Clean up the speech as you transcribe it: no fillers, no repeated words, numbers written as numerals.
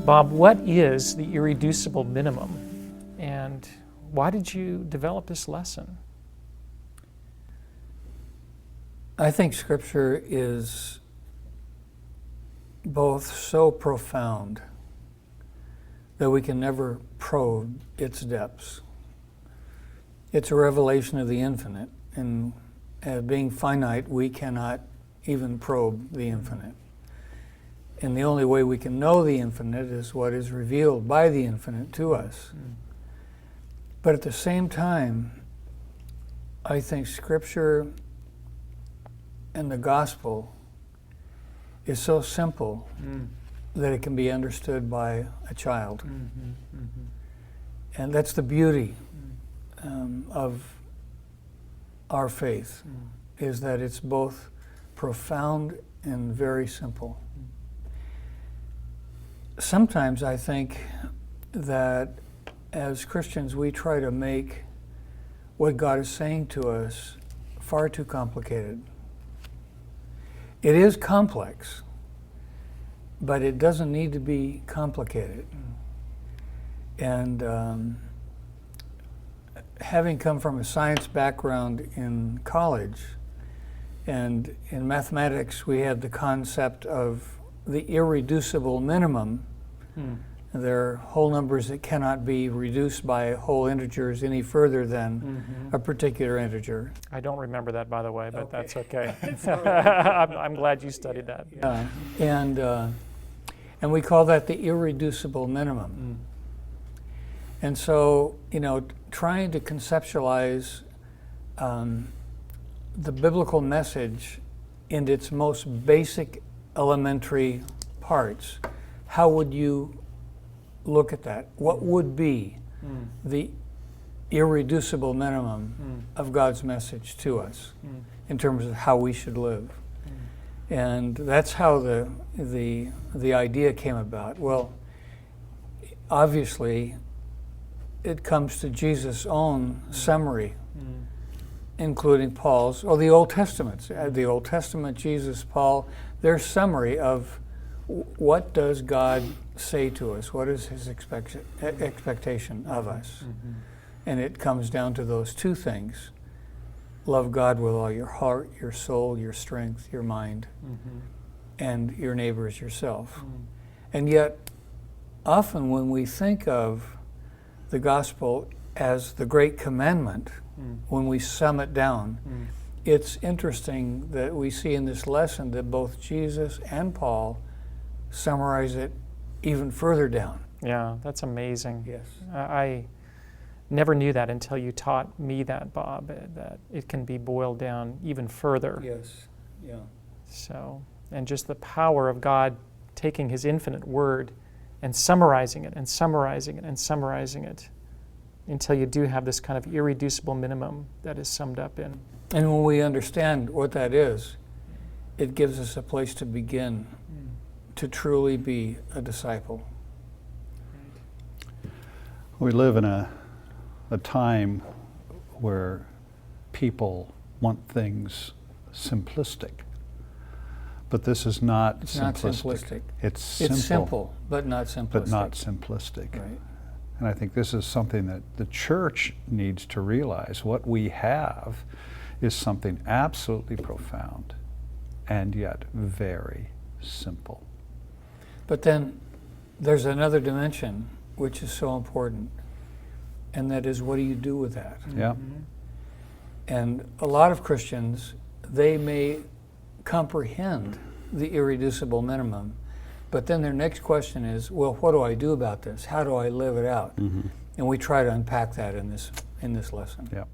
Bob, what is the irreducible minimum, and why did you develop this lesson? I think Scripture is both so profound that we can never probe its depths. It's a revelation of the infinite, and being finite, we cannot even probe the infinite. And the only way we can know the infinite is what is revealed by the infinite to us. But at the same time, I think Scripture and the gospel is so simple that it can be understood by a child. And that's the beauty of our faith, is that it's both profound and very simple. Sometimes I think that as Christians we try to make what God is saying to us far too complicated. It is complex, but it doesn't need to be complicated. And having come from a science background in college, and in mathematics we had the concept of the irreducible minimum. There are whole numbers that cannot be reduced by whole integers any further than a particular integer. I don't remember that, by the way, but that's okay. Right. I'm glad you studied that. And we call that the irreducible minimum. And so, trying to conceptualize the biblical message in its most basic elementary parts, how would you look at that? What would be the irreducible minimum of God's message to us in terms of how we should live? And that's how the idea came about. Well, obviously, it comes to Jesus' own summary, including Paul's, or the Old Testament. The Old Testament, Jesus, Paul, their summary of what does God say to us? What is his expectation of us? And it comes down to those two things. Love God with all your heart, your soul, your strength, your mind, and your neighbor as yourself. And yet, often when we think of the gospel as the great commandment, when we sum it down, it's interesting that we see in this lesson that both Jesus and Paul summarize it even further down. Yeah, that's amazing. Yes. I never knew that until you taught me that, Bob, that it can be boiled down even further. Yes, yeah. So, and just the power of God taking his infinite word and summarizing it and summarizing it and summarizing it until you do have this kind of irreducible minimum that is summed up in. And when we understand what that is, it gives us a place to begin to truly be a disciple. We live in a time where people want things simplistic. But this is not It's simplistic. not simplistic. It's simple. It's simple, but not simplistic. But not simplistic. Right. And I think this is something that the church needs to realize. What we have is something absolutely profound and yet very simple. But then there's another dimension which is so important, and that is, what do you do with that? Yeah. And a lot of Christians, they may comprehend the irreducible minimum, but then their next question is, well, what do I do about this? How do I live it out? And we try to unpack that in this lesson. Yeah.